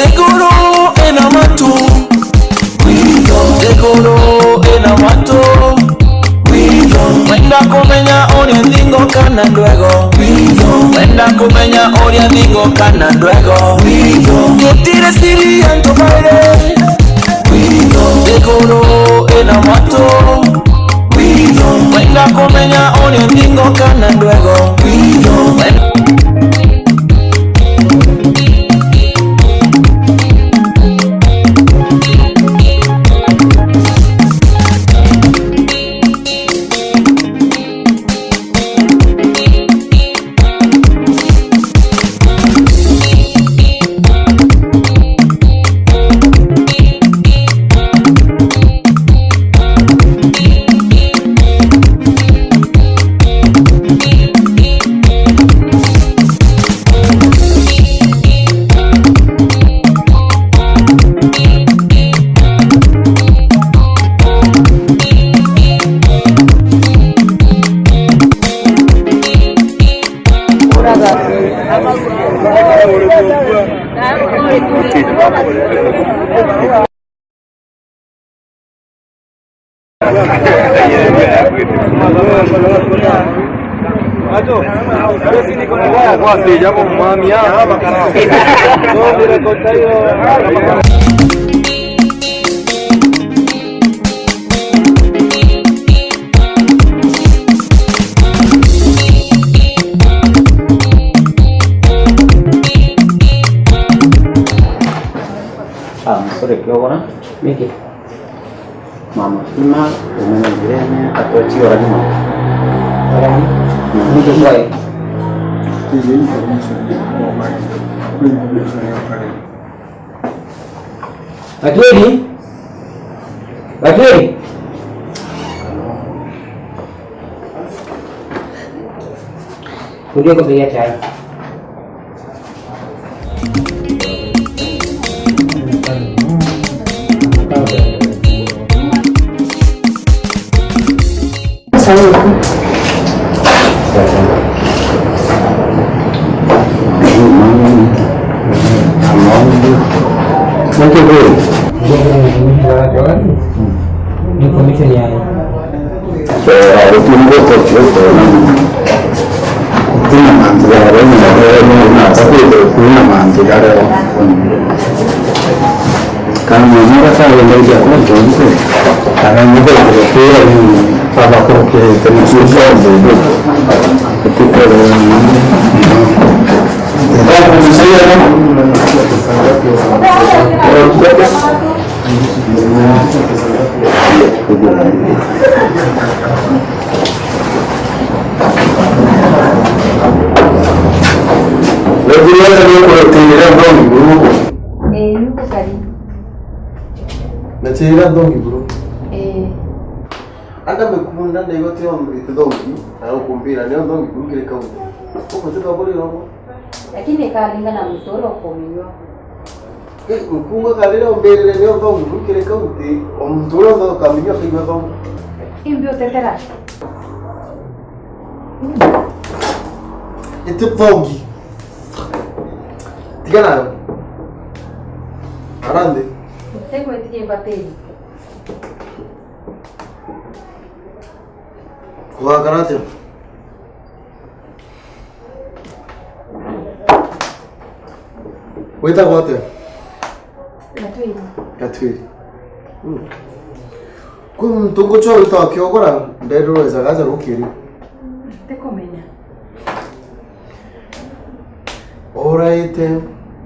Egoro ena matu Egoro ena matu Wenda kumenya oria ndingo kana ndwego Wenda kumenya oria ndingo kana ndwego Gutire siri anto baire Egoro ena matu Wenda kumenya oria ndingo kana ndwego Sore kiogona miki mama sima umene jirene atochi ora nima ora miki kwai tiji Atweli kudia kupiga chai Nanti bro, information yang itu buat cerita itu nama negara ini tapi itu nama negara kan mana saya yang dari aku jadi karena itu itu yang pada waktu itu itu ketika Nachira dongi bro. Anda mekunda na yote wa dongi na ukumbira leo dongi kile kaunti. Uko tuka boli roho. Lakini kalingana na msolo kominyo. Mkunga kalira mbele leo dongi kile kaunti omtolo ndo kaminyo kiwa dongi. Imbio tetera. Itu dongi. Tigana. Arande. Tengo etiye bateri. Kwa karate. Weta kwate. Katwiri. Kum tungo cho ita kyogora ndero ezagaza rukiri. Te komenya. Alright.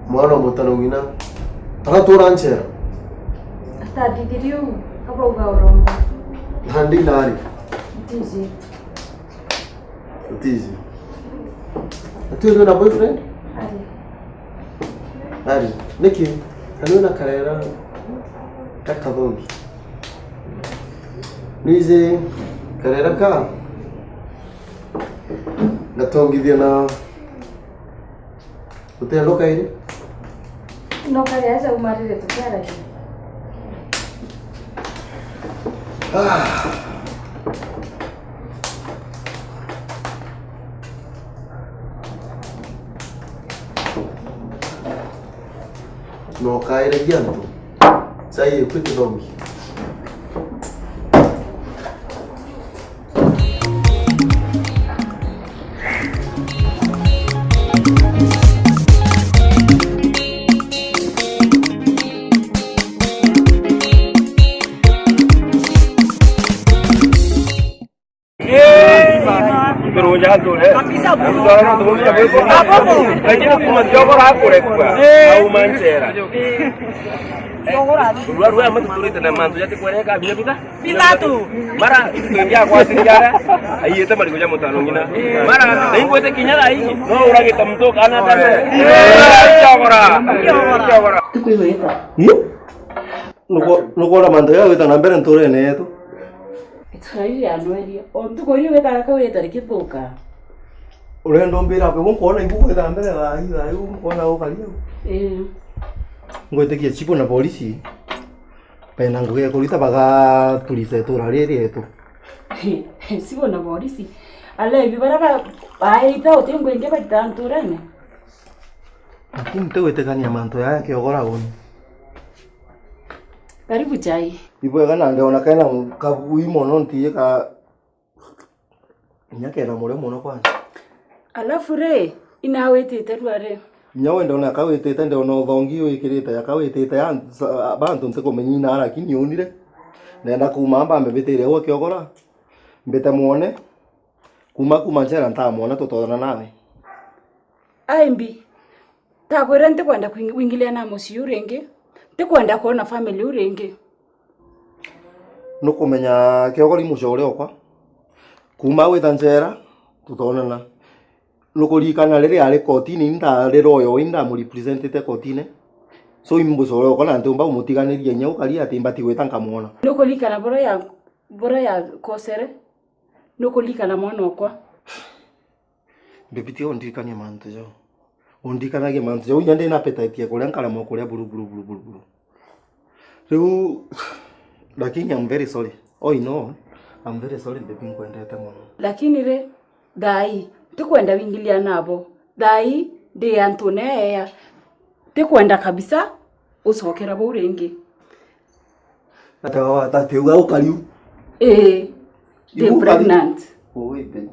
Mwana mutano ngina. Ara toranchera. Tadi diriu apa uga oromba. Handi lari. Tizi. Atu na boyfriend? Ari. Niki, kanuna karera takadongi. Nize karera ka. Gatongi dia na. Utea loka ini? No kaya sa umari de tukara. no kaire gianto sai kwiti domi Nuko mando ya wita nambere ntore neto. Tsari ya noelia. Ontu ko riwe kala ka weta rikithuka. Urendo mbira pe wonko na ibu wita nambere la ida wonko na okalia. Ngoite kia chipo na polisi. Pena ngoe kolita baga tulise tora rieto. Sibo na polisi. Ale bibara ba ita otengo enge ba tanturane. Lakini tewete kani amanto yake ogora goni. Karibu chai. Ipo kana ndeona kana kabui mono ntie ka nyake na more mono kwanza. Alafu re inawetete rware. Nyawe ndona kawetete ndona uthongio ikirita ya kawetete ya bantu nteko menyina lakini unire. Nenda kumamba mbetire gwa kiogora. Mbete muone. Kuma njera ntamuona tutodana nawe. Aimbi. Takwera ntikwenda kuingilia na musi urenge. Tikwenda kuona family urenge. Nukumenya kiogori mucore okwa. Kuma witha njera tutodana. Nukurikana riri ari kotini nda riroyo inda mu representete kotine. So imbucore okwa na ntumba umutiganirie nya ukari ati mbati gwita nkamuona. Nukurikana bora ya kosere. Nukurikana mwana okwa. Bebiti ondirikania mantu jo. Ondikanage mantu jo nyande na appetite ya kuria nkala mo kuria buru. Riu lakini I'm very sorry. Oh no. I'm very sorry baby nkwendete muno. Lakini re dai tikwenda wingilia nabo. Dai de Antonia tikwenda kabisa usokera bo urenge. Atawa tateuga ukariu. They pregnant. Oi baby.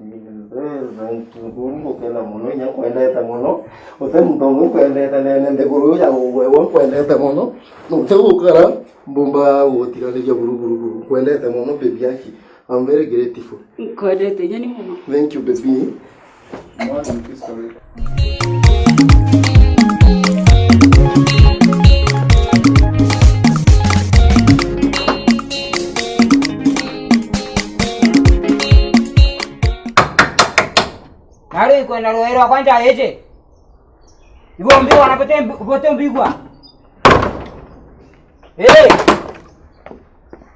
Ngo kela muno nya kwendete muno. Ote mtongo kwendete nende guru ya wewe kwendete muno. Nutewukara bomba wotiraniria buru kwendete muno baby yaki. I'm very grateful. Kwendete nyani muno. Thank you baby. Mwani kistory. Nari kwenda roero kwanja yeje. Ibo mbio wanapote mbigwa.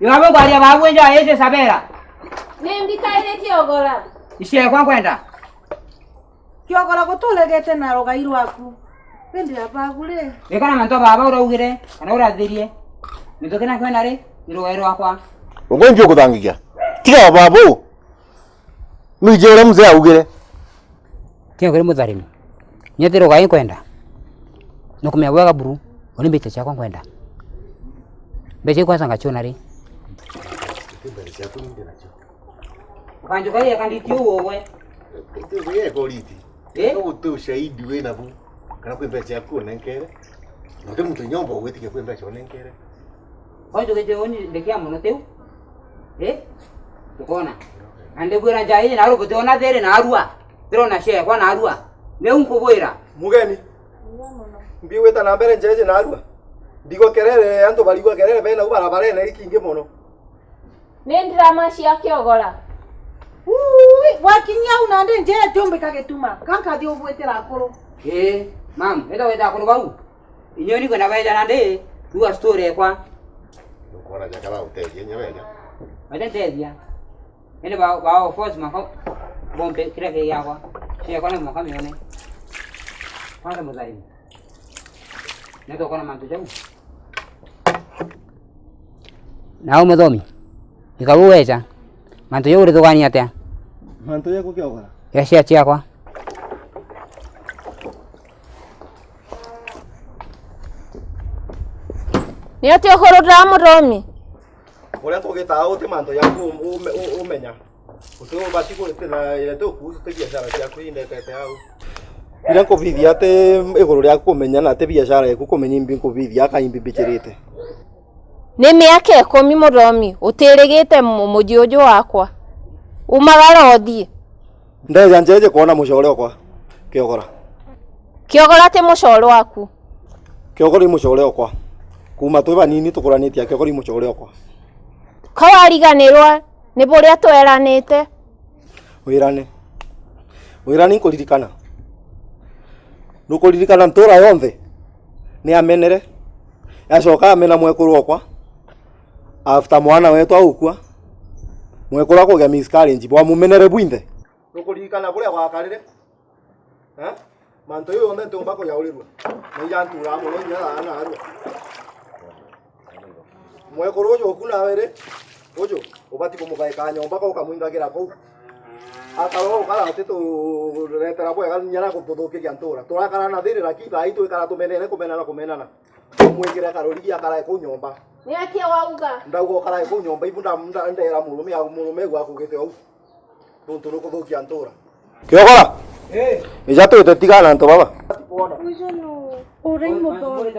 Iwapo kwa ya babu nja yeje sabera. Nembika ile kiogora. Ishie kwa kwenda. Kiogora gutulegete na rogairu aku. Pende abagule. Ekana manto baba uraugire, kana urathirie. Nitokena kwenda ri, roero akwa. Ugonjwa kuthangikia. Tiga babu. Nuje mzee augire. Kio kire mutharimu. Nyethiro gai kwenda. Nukumya bwaga buru, oni mbete cha kwa kwenda. Beje kwa sanga chona ri. Kanjo kai kandi tiu wewe. Wewe goliti. Utu ushahidi wewe nabu. Kana kwembe cha kuona nkere. Ndio mtu nyombo wewe tike kwembe cha nkere. Kanjo keje oni ndekia muno teu. Tukona. Ande bwira njai na ruko teona there na arua. Tero share kwa na arua. Ne unkubwira. Mugeni. Mbi weta na mbere njeje na arua. Digo kerere anto baligwa kerere bena ubarabara na ikinge mono. Nendira mashi ya kiogora. Wakinya unande nje jombe kagetuma. Kanka dio bwetera akoro. Mam, eta weta akoro bau. Inyoni kwenda baida nande. Tuwa story kwa. Ukona jakala uteje nyeweja. Atentedia. Ene ba force mako. Bombe kira ke yawa. Sia kona maka mione. Kwanza mudhari. Neto kona mantu jamu. Na umedhomi. Ikabuweja. Mantu yore dogani atia. Mantu yako kiogora. Yashi achia kwa. Ni ati ohorora muromi. Ore tugita uti manto yaku umenya. Utu bati ko tena ile to ku te biashara yaku inde tete au. Ira ko vidia te iguru rya kumenya na te biashara yaku kumenya imbi ko vidia ka imbi bichirite. Ni miaka 10 muromi utirigite mujojo wakwa. Umagara othie. Ndeja njeje kuona mucore okwa. Kiogora. Kiogora te mucore waku. Kiogora mucore okwa. Kuma twe banini tukuranitie kiogora mucore okwa. Kawariganirwa ni buria tweranite. Wirane. Wirane kuririkana. Nukuririkana ntura yonthe. Ni amenere. Yacoka amena mwekuru okwa. After mwana wetu aukua. Mwekuru akogea miscarriage bwa mumenere bwinthe. Nukuririkana buria gwakarire. Manto yo onde tumba ko yaurirwa. Ni yantura muno nyara ana arwa. Mwekuru ujo okuna were. Ojo, ubati kumugaika nyomba ko kamuingagira ko. Akaro kala teto retera bwa nyara ko tuthukiria ntura. Turakara na thiri rakiba itu ikara tumenere kumenana. Mwekira karori akara ko nyomba. Ni ati wauga. Ndaugo kara ko nyomba ibunda ndera murume gwa kugite au. Tuntu no kuthukia ntura. Kiogora. Ijato tetigana nto baba. Ujono. Ore muthori.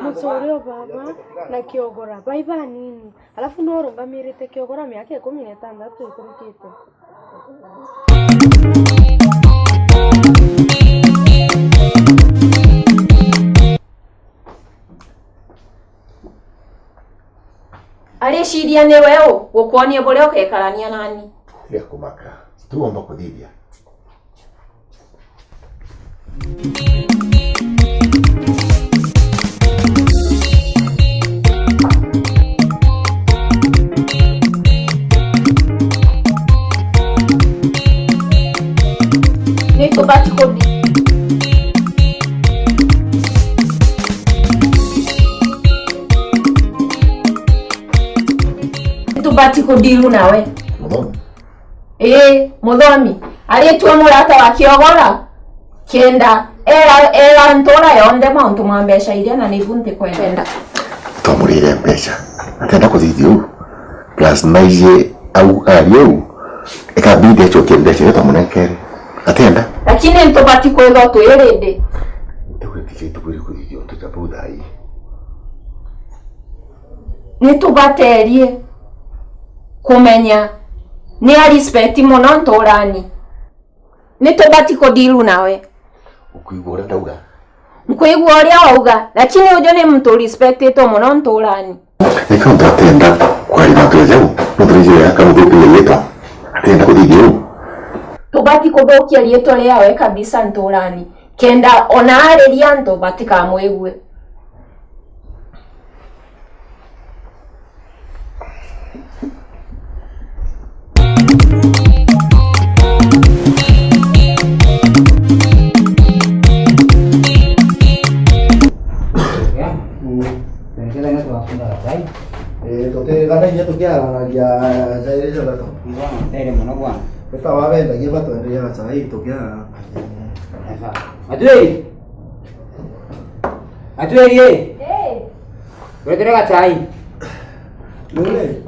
Muthori baba na Kiogora. Baiba nini? Alafu no rungamirite Kiogora miaka 16 ikurukite. Arishiria ni wewe gukonie buria ukekarania nani? Ya kumaka. Tuomba kuthithia. Nitubati kodi. Nitubati kodiru nawe. Mudhomi. Mudhomi. Aliyetua murata wa Kiogora. Kenda era ntora yonde mauntu mwambesha iria na nivunte kwenda. Tomurire mbesha. Atenda kuthithio. Plus naije au ariu. Ekabidi achoke mbesha tomunekere. Atenda. Lakini ntobati kwetho twirinde. Tukwetike tukuri kuthithio tutapudai. Nitubaterie kumenya ni respect muno ntorani. Nitubati kodiru nawe. Ukuigwa uria ndauga. Mkuigwa uria wauga, lakini ujo ni mtu respectito muno ntorani. Eka ndatenda kwari na twejau. Nuturize yaka mutupile yetu. Atenda kuthithio. Tubati kuthukia rieto riawe kabisa ntorani. Kenda ona ariria nto batika mwigue. Tote gana nya to kya na ya zaire jala to. Bwana, tere mwana bwana. Esta wabe ndagi bato ndio ya sai to kya. Atui. Atui ye. Wewe tere chai. Nule.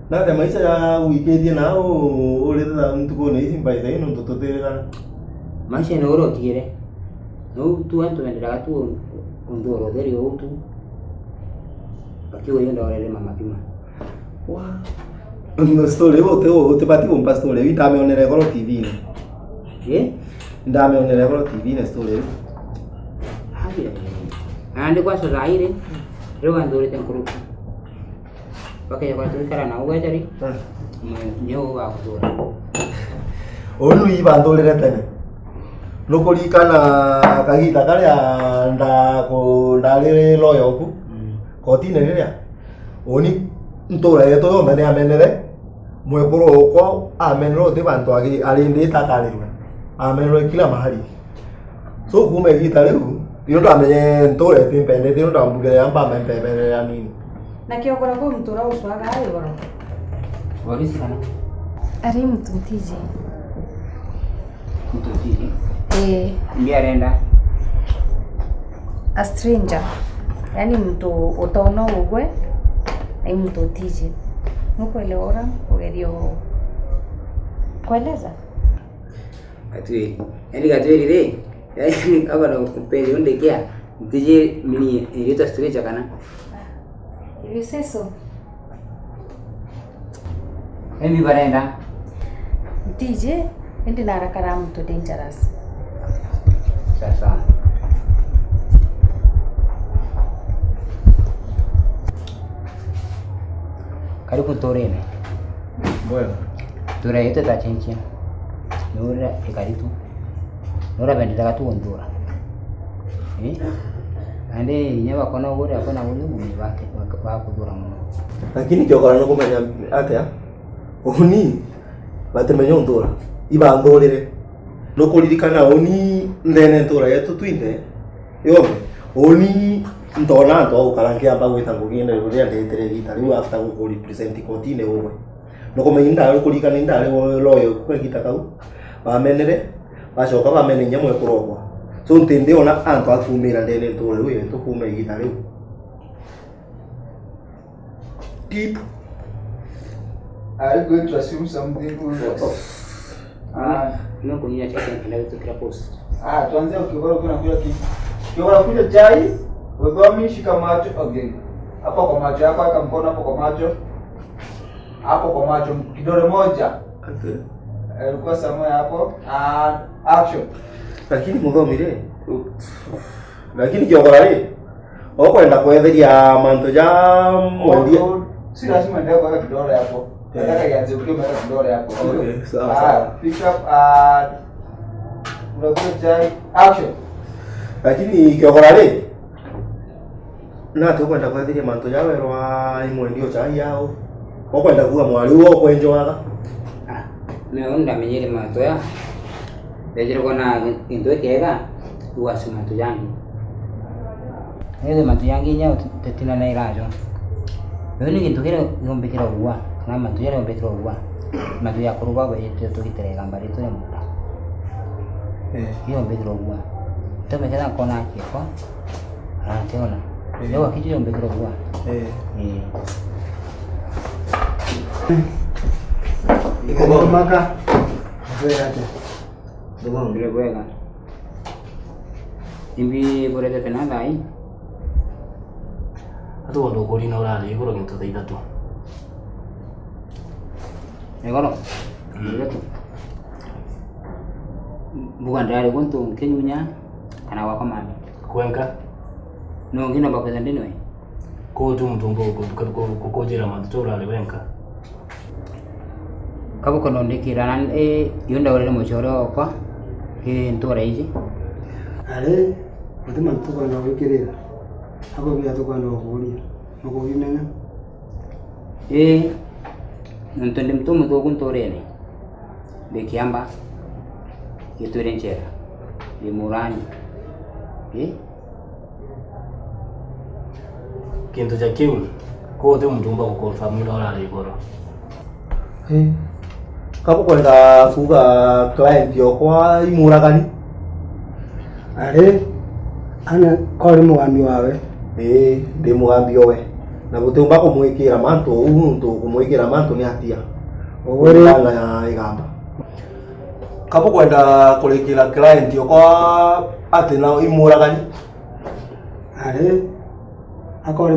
Na de maisha ya weekend na o ole da mtu ko nei simba ide no to tere gana. Maisha no ro tire. No tu anto vendera tu ondoro deri o tu. Akiwa yenda wale mama pima. Wa. No story o te bati un pastore vitame on regolo TV. Ndame on regolo TV ne story. Habi. Ande kwa so raire. Rewa ndore tenkuru. Pakai kwa tu kara na uga jari. Nyo wa kudora. Onu iba ndore retene. Nukurikana kagita karia ndale loyo ku. Kotine riria. Oni ntora yeto yo mene amenere. Mwekoro okwo amenero te bantu alinde takalirwa. Amenero kila mahali. So kume gita leo. Yo ndamenye ntora te pende te ndambugere amba mpepere ya nini. Na Kiogora ko mtura uswaga ayo waro. Wabisi kana. Ari mtutije. Mtutije. Ndiye arenda. A stranger. yaani mtu utaona ugwe na mtu utije nukuelewa ugerio kueleza Atui yani katweri re yani aba no peli onde kia tije mini ilita stretch kana hivi seso emi barenda tije ndi narakara mtu dangerous sasa karibu torene Bueno. tura yote ta chenchen nura ikaritu nura bendita katu ondura ande nyaba kona uri akona uli mumi bake bakudura muno Lakini kiokora no kumenya atia. Oni batemenya ondura. Iba ndolere. No kuririkana oni ndene ntura yetu twinde. Yome. Oni ndona ndo ukarangia amba gwita ngugine ruria ndetere gita riu after go represent kotine wewe. No kumenya ndari kuririkana ndari loyo kwegita kau. Bamenere bacoka bamene nyamwe kurogwa. So ntinde ona antu akumira ndene ntura riu yetu kume gita riu. Deep. Are you going to assume something? no kunyia chake ndio tukira post Tuanze ukibora kuna kula kitu. Ukibora kuja chai, udhomi shika macho okay. Hapo kwa macho yako aka mkono hapo kwa macho. Hapo kwa macho kidole moja. Okay. Kwa samoya hapo. Action. Lakini muthomire. Lakini kiokora ri. Okwenda kwetheria manto ja mwendia. Si lazima ndio kwa kidole hapo. Nataka ianze ukiwa umeweka kidole hapo. Okay, sawa. Pick up unakuja chai. Action. Lakini kiokora ri. Na tu kwenda kwetheria manto ja werwa imwe ndio chai yao. Okwenda kuga mwari wo kwenjoaga. meonda menyere matoya dejero kona into kega uasu matu yangi ele matu yangi nya tetina na irajo yoni kintu kire ngombe kira uwa na matu yare ngombe kira uwa matu ya kuruba go yetu tukitere gambari tu mu hiyo ngombe kira uwa tome kana kona kiko teona leo kitu ngombe kira uwa Iko maka. Dile buega. Imbi borete tena dai. Atu ndo kuri na urale igoro gintu ta idatu. Egoro. Idatu. Bukan dari kuntu kenyunya kana wako mami. Kwenka No ngino bakweza ndino. ko tu mtumbo ko kojera mantu urale wenka. Kabu kono ndikiranan yunda wale mochoro kwa ki ntura hizi. Ale mutima ntuko na wikirira ako bya tuko na okulia nuko bimenya Nontonde mtumu to kuntorene de kiamba kiturenchera de murani Kintu cha kiu ko tu mtumbo ko confirm na urale igoro. Kapo kwenda kuga client yokwa imuragani. ale ana kore mugambi wawe Ndi mugambi owe. Na gutumba kumwikira manto untu kumwikira manto ni atia. Owere na igamba. Kapo kwenda kulikira client yokwa ati na imuragani. ale akore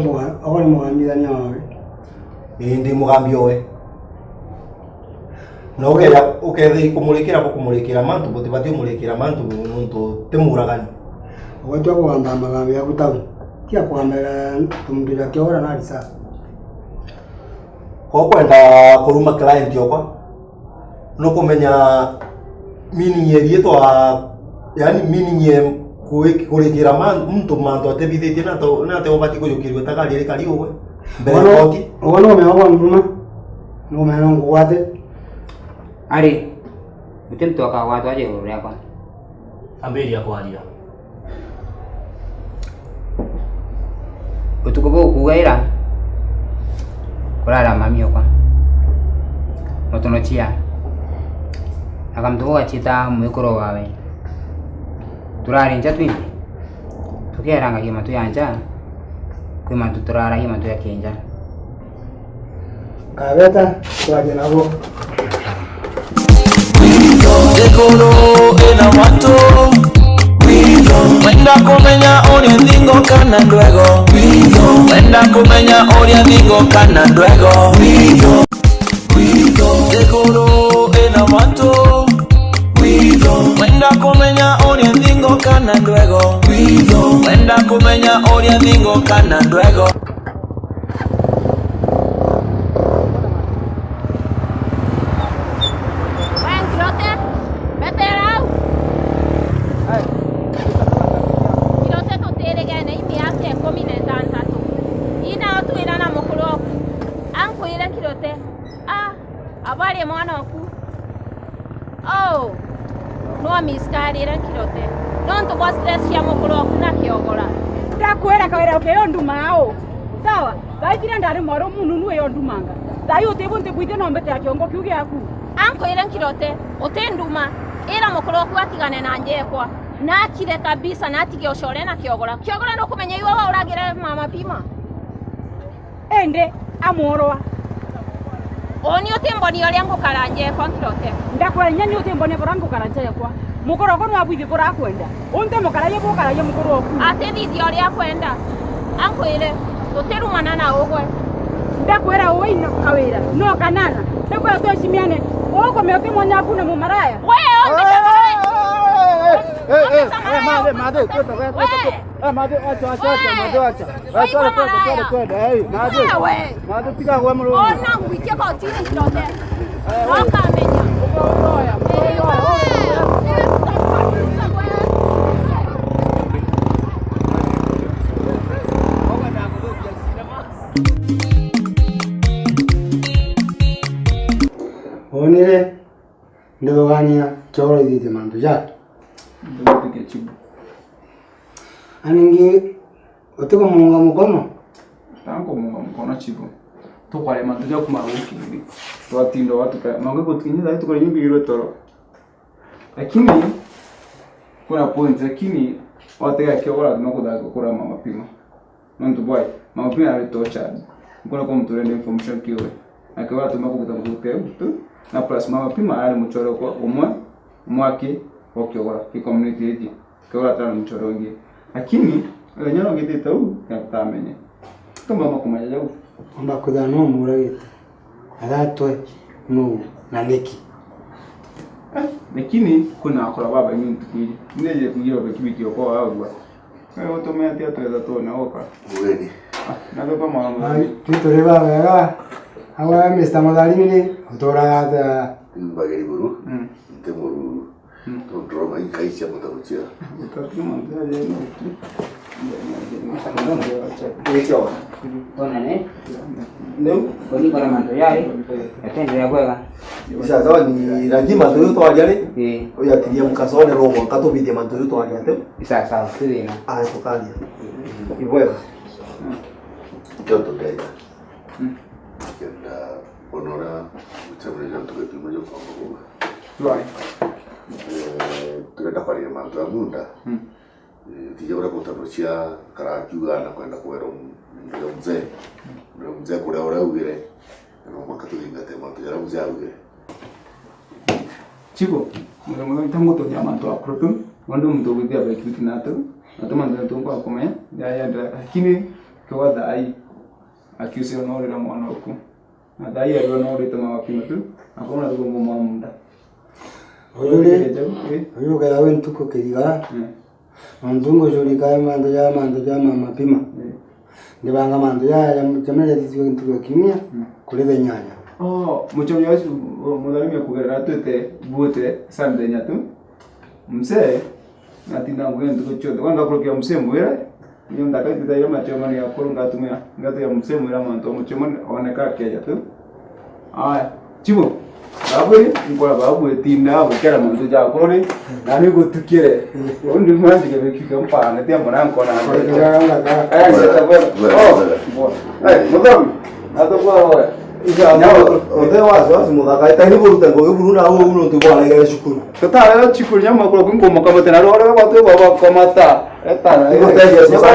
mugambi dania wawe Ndi mugambi owe. No ukethii kumulikira mantu butibati umulikira mantu muntu timuragani. ogotwa kugamba magambo ya kutabu kia kwambera tumubira kiora na risa Ko kwenda kuruma client yokwa no kumenya meaning yeritwa yani meaning ye kulikira muntu mantu atebithitie na te obati kuyukirwe tagali kali uwe mbere koti ono mewa nduma no meno ngwate Ari mtemto akawatu aje uru yako. Ambeli ya kwalia. Utukubo kugaira kurara mamio kwa motono chia akamtuko achita mwikoro wawe turari nja twindi tukeranga kima tuyanja Kwi mantu turaragia mantu ya kinja. Kabeta twaje nabo. Dekoro ena mato Wenda kumenya oria thingo kana ndwego Wenda kumenya oria thingo kana ndwego Dekoro ena mato Wenda kumenya oria thingo kana ndwego Wenda kumenya oria thingo kana ndwego Abari mwana waku. Oh. No miskarira kirote. Nonto kwa stress ya mukuru waku na kiogora. Ndakwera kawera ukeyo ndumao. Sawa. Gaitira ndari mwaro mununu eyo ndumanga. Dayo tebonte bwite nombete ya kiongo kiuge yaku. Anko ira kirote. Otenduma. Ira mukuru waku atigane na njekwa. Nakire kabisa natige oshore na kiogora. Kiogora no kumenya iwa wa uragira mama pima. Ende amorwa. Oni otemboni oli yangu karanje kwa kirote. Ndakwera nyani otemboni borangu karanje kwa. Mukoro kono abwithi bora kwenda. Onte mukaraye bokaraye mukoro oku. Ate didi oli akwenda. Anko ile toteru manana ogwe. Ndakwera oina kawera. No kanana. Ndakwera toshimiane. Oko meote monya kuna mumaraya. Wewe onde Onire ndogania choro idite mandu ya. Ndogotike chibu. Aningi oteko munga mukono. Tango munga mukono chibu. Tukwale mandu ya kuma wiki. Twatindo watu ka mangu kutinyiza itu kwa nyingi hilo toro. Lakini kuna point lakini watega kiogora tunakuda kukura mama pima. Nantu boy, mama pima alitocha. Kuna kwa mtu rende information kiwe. Akiwa tunakuda kukute tu. Na plus mama pima ali mchoro kwa umwake okiogora ki community yetu. Kiogora tano mchoro ngi. Lakini nyano ngite tau yakutamenye. Kama mama kumanya jau. Amba kudano muragite. Agatwe no naniki. Lakini kuna akora baba mimi tukiri. Ndeje kugira bakibiki kwa agwa. Wewe utomea tia tuweza tuona oka. Uweni. Na baba mama. Ai, tutore baba. Awa Mr. Madalimini otora ata Bageri buru. Temuru. Tondro mai kaisha mutaruchia. Utakuma ndaje no. Hicho. Bona ne? Leo koni para manto yai. Atende ya kwega. Sasa ni lazima ndio twajale. Oya tidia mukasone roho kato bidia manto yo twajate. Isa sawa sivina. Ah, tokalia. Iwewe. Joto dai. Kenda honora utamre janto ke timo yo kwa. Right. Tunaenda kwa ile manto ya munda. Tijabura kutaruchia karakiuga na kwenda kuero mzee. Mzee kule ora ugire. No makatu ingate manto ya mzee ugire. Chico, mwana tango to nyama to akrotum, wando mto widia ba kitu nato, nato manda to kwa komea, ya lakini kwa dai akuse onore na mwana oku. Na dai alio onore to mama pima tu, akona to mama munda. Oyo ga yawe ntuko kiriga. Andungo jori kai mando ya mama pima. Ndibanga mando ya jamele tizio ntuko kimia kulebe nyanya. Oh, mucho yasu mudalimi kugerera tete bute sande nyatu. Mse natina ngwendo kuchoto. Wanga kurokia mse mwera. Niyo ndaka ndida macho mani ya kurunga tumia. Ngatu ya mse mwera manto mucho mani oneka keja tu. Aya, chibo. Baburi ngora babu etinda bukera manto ja kore. Nani gutukire. Undi mwanzi ke bekika mpana tia mwana nkona. Aya, sasa bwana. Oh. Mudami. Atokwa wewe. Ote wazo mudaka itani buruta ngo buruna aho umuntu bwana ya shukuru. Kata chikuru nyama ko ngoma kama tena ro ro watu baba komata. Etana. Iko tayari sasa.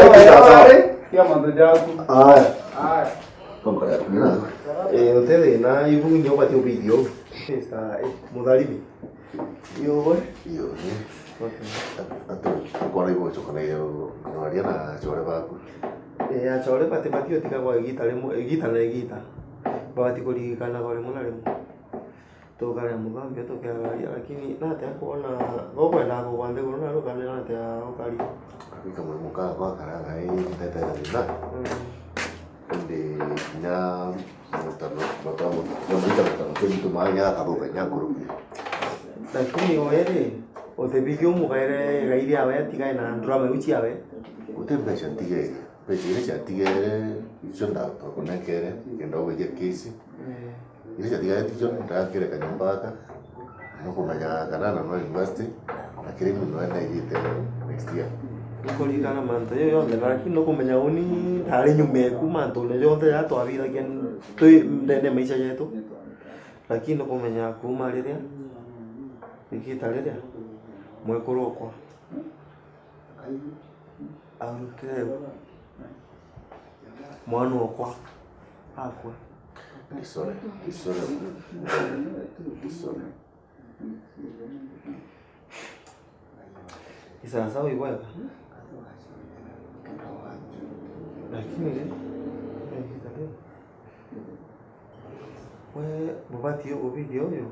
kia mandu jaku. Aya. Aya. Tonga ya kumira. Utede na ibu nyo pati video. Esta modalimi. Yo. Kora ibo chokana yo ngaria na chore baku. Achore pati otika kwa gita na gita. Bawati kuligana kwa lemo. Tokana mudhambi tokea lakini nate akuona gogo na go wande go na lokale nate okali. Kama muka kwa karanga hii tete na. Ende na mutano matamu yamita mutano kwa tumanya kaboka nyakuru. Lakini oere otebigyo mugaire gairi awe atiga na drama uchi awe. Utembe chantige. Pejire chantige ichonda kuna kere kendo weje kesi. Ile chantige atijo ndakire kanyambaka. Nokumanya kanana no university. Akiri muno enda igite next year. Kulikana manto yo yonde lakini nokumenya uni tari nyume ku manto le yonde ya to vida quien estoy de maisha yetu. Lakini nokumenya ku mariria. Ikitarĩrĩa mwekũrwo kwa arute mwana wakwa akwa isore isasawa iweka lakini we mubati video yo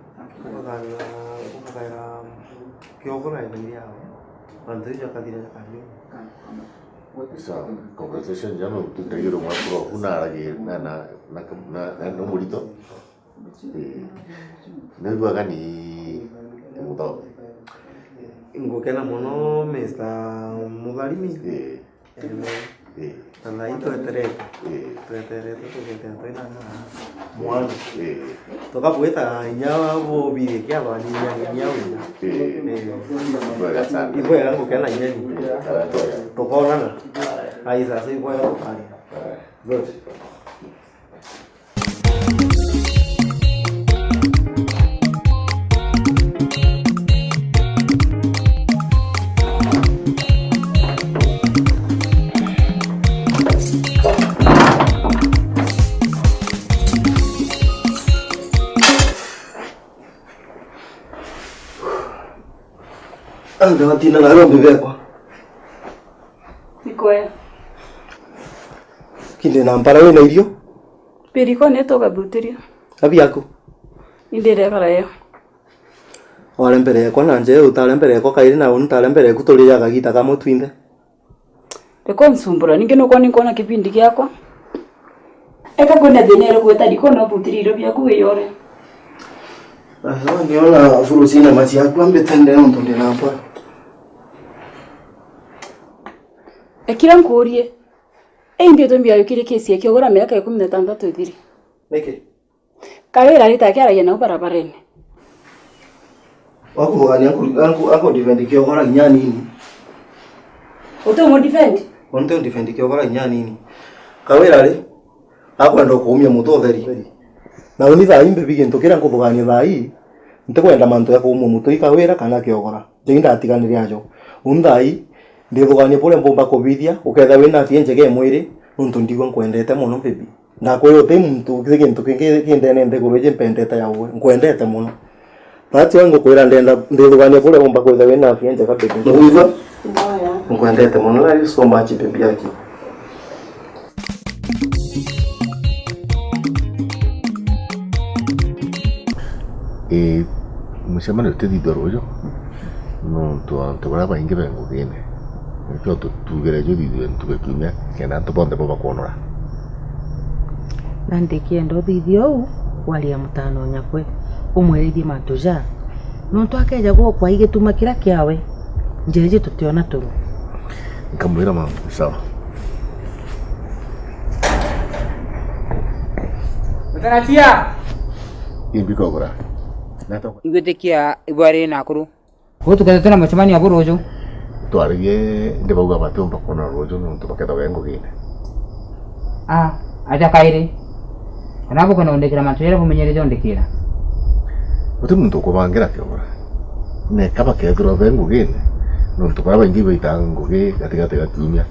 ukagala kiogora ile yao anze ya kadira kanyo so conversation jama tutagiro mwakuro kunarage na no murito nebo gani mudo ngokena mono mesta mugalimi Anda itu tereta tu kita tu ina muan. Toka poeta nyawa bo bide kia lo ani nyawa. Ibu yang aku kena nyanyi. Toka orang. Ai sasa ibu yang aku kali. Good. Anda tina na rombe beko. Ikoya. Kinde na mpara we na irio. Periko neto gabuteria. Abi yako. Indere karayo. Wale mbere yako nanje utale mbere yako kairi na untale mbere yako tolija kagita kama twinde. Reko nsumbura ninge no kwa nikona kipindi kyako. Eka kwenda denero kweta dikono butiriro byako yore. Sasa niona furusi na machi yako ambetende ndo ndinapa. Ekira nkurie. Ndio tombia yukire kesi yake ogora miaka 16 ithiri. Neke. Kawira ritakiaragia na barabarene. Wako gani anko defend kiogora nya nini? Oto mo defend? Onto defend kiogora nya nini? Kawira ri akwenda kuumia muto theri. Na unitha imbe bigento kira nkubugania thai ntikwenda manto ya kuumia muto ikawira kana kiogora. Jinda atiganire ajo. Unthai ndithugania pole mbomba kubithia uketha wina fienjege mwiri nuntu ndigwa nkwendete muno baby. Ndakwiyo te muntu kintu kingi kindene ndiguruje mpendete yawe nkwendete muno. Bati wangu kwira ndenda ndithugania pole mbomba kwetha wina fienjega baby. Nguiva? Ndaya. Nkwendete muno na so much baby yake. Musemane te didorojo. No to brava inge vengo viene. Yo tugere yo didio en tukekimya kena toponde baba kuonora. Nande kiendo didio wali ya mutano nyakwe umwerithie mantu ja nontu akeja go kwa ige tumakira kiawe njeje tutiona turu Nkamwira mama sawa. Mutanatia Imbiko ogora. Nato igwetekia ibware nakuru. Gutukete tuna machamani ya burojo. Twariye ndebauga batumba kona rojo nontu baketa wengo gine. Aja kaire. Nabo kono ndekira matera bumenyereze ndekira. Uti muntu kubangira kiogora. Ne kaba kedro wengo gine. Nontu baba ngibe itango ge katika kiumia.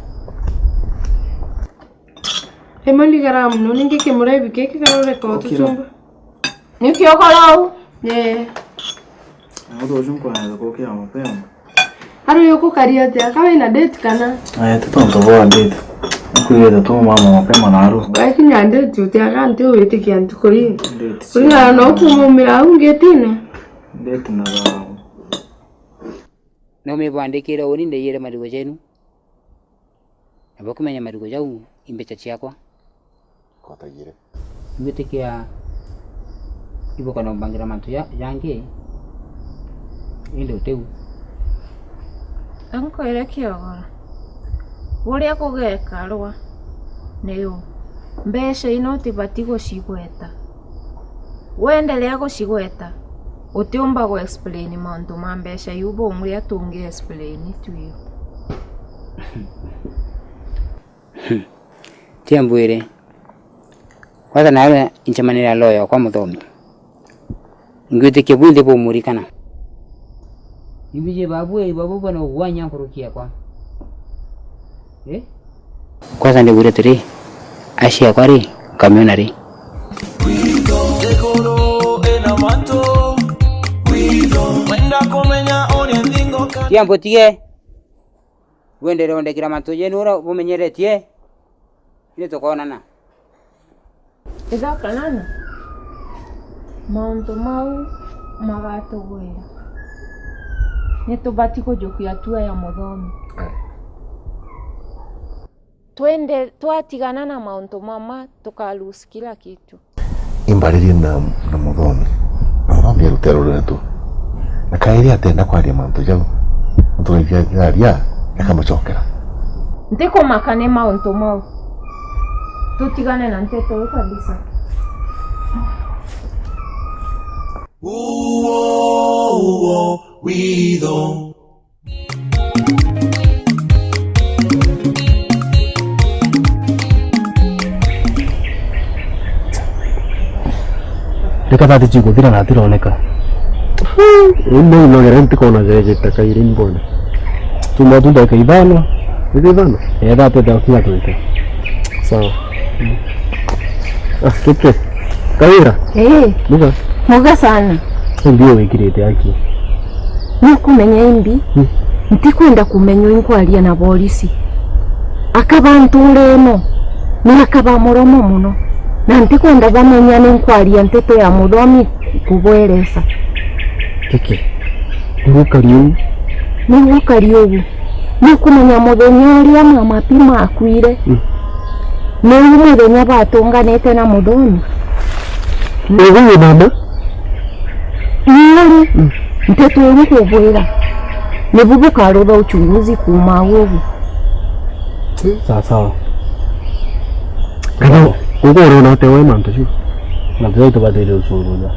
Emali garam no ninge ke murai bike ke karore ko to chumba. Ni kiogora. Ado junko na ko kia mapema. Haro yoko kariate akawe na date kana. Tutonto boa date. Kuya tu mama mapema na haru. Gai kinya date uti akante uite kiantu koi. Kuna no kumumira ungetine. Date na ba. No me bandikira uri ndeyere marigo jenu. Abakumenya marigo jau imbecha chiakwa. Kotagire. Ngitikia ibo kana mbangira mantu yange. Inde uteu. Anko ere kiogora. Uria kugeka rwa. Neo. Mbeca ino tibati gucigweta. Wendelea gucigweta. Utiumba go explain mantu ma mbeca yubo muria tungi explain tuyo. Tiambwire. Kwanza nawe inchamanira loyo kwa muthomi. Ngwitikia bwinde bo murikana. Ibije babu bana uwanya kurukia kwa. Kwanza ndio bure tiri. Ashia kwari kamionari. Tiambo tie. Wende ronde kira mantu jenura bumenyeretie. Ile tokonana. Ida kanana. Mauntu mau magatugwira. Nitubati kujukia tua ya muthomi. Twende twatigana na mauntu mama tukalusi kila kitu. Imbariri na muthomi. Muthomi erutero retu. Na kairi atenda kwaria mantu jau. Tukaria akamachokera. Ndiko makane mauntu mau. Tutigane na nteto kabisa. Wido. Reka chico tira na tironeka. Uno inogherente kona jeje takaire mbona. Tuma tu dai ivano. Ivano. Date da kia tuite. Sawa. Kete. Kaira. Muga. Muga sana. Ndio wikirite aki. Nukumenya imbi. Ntikwenda kumenya inkwaria na polisi. Akabantu leno. Nakaba muromo muno. Na ntikwenda bamenya ninkwaria nteto ya muthomi kubweresa. Keke. Ngukariu. Nigukariu. Nukumenya muthenya uria mama pima akwire. Niu muthenya batunganite na muthomi. Niwe mama? Niwe. Nteto uri kubwira. Nibubuka roba uchunguzi kuma wogu. Sawa. Kana ugoro na tewe manto chu. Na tewe to badele usunguza.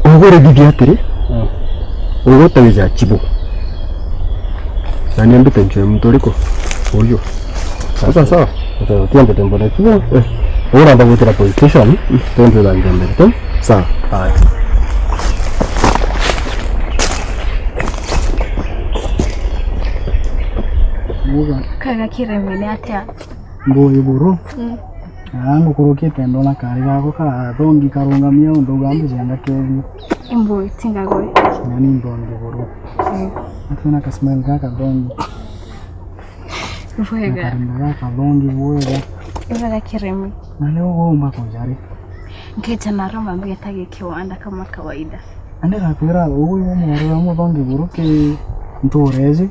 Ugoro bibiatere? Ugoro tawiza chibo. Nani ambi tencho mtoriko. Oyo. Sawa. Tiempo na chuo. Ora ndo gutira police station. Tenzo da ngembere. Tom? Sawa. Hai. Kaga kiremene atia. Mboyo buru. Ango kurukite ndona kari gako ka thongi karungamia undu gambe janga kevi. Imbo tinga goe. Nani ndongi buru. Atuna ka smell gaka thongi. Vuega. Gaka thongi vuega. Vuega kiremi. Na leo goma konjari. Ngeta na roma mbiatage kiwanda kama kawaida. Andira kwira uyu mumoro wa thongi buru ke ntorezi.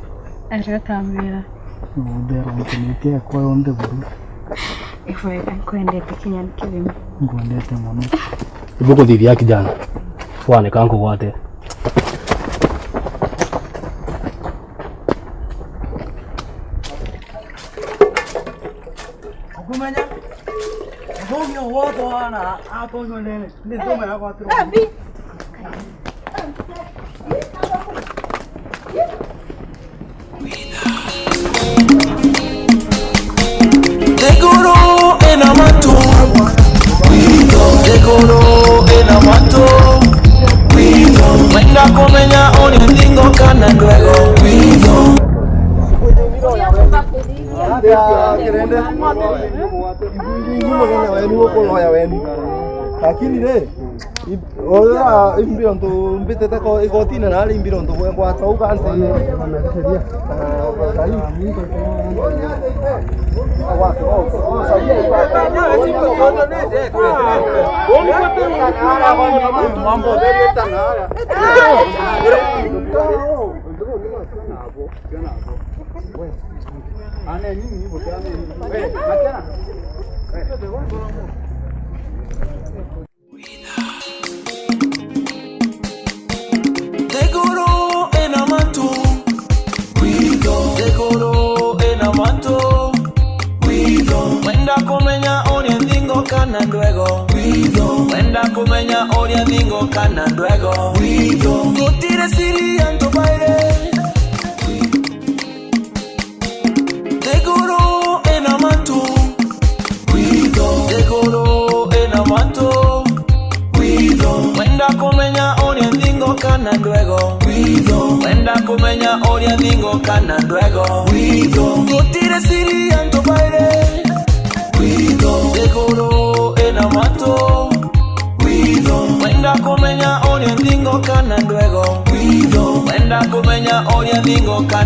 Arata mbira. Udero ntimite kwa onde buru. Vuega kwendete kinyani kiremi. Ngondete mono. Iboko didi ya kijana. Fwane kanko gwate. Kumenya. Ngomyo woto wana hapo nyonene. Ndome yako atiro. Tegoro enamato. Tegoro enamato. Wenda kumenya uri ndingo kana ndwego. Lakini le ora imbiro ndo mbete tako igotine na imbiro ndo kwa tauka ante kana luego wenda kumenya oria ningo kana luego gutire siri anto baire tegoro enamantu wenda kumenya oria ningo kana luego wenda kumenya oria ningo kana luego gutire siri anto baire Tegoro enamato wenda kumenya oria ningo kana luego wenda kumenya oria ningo kana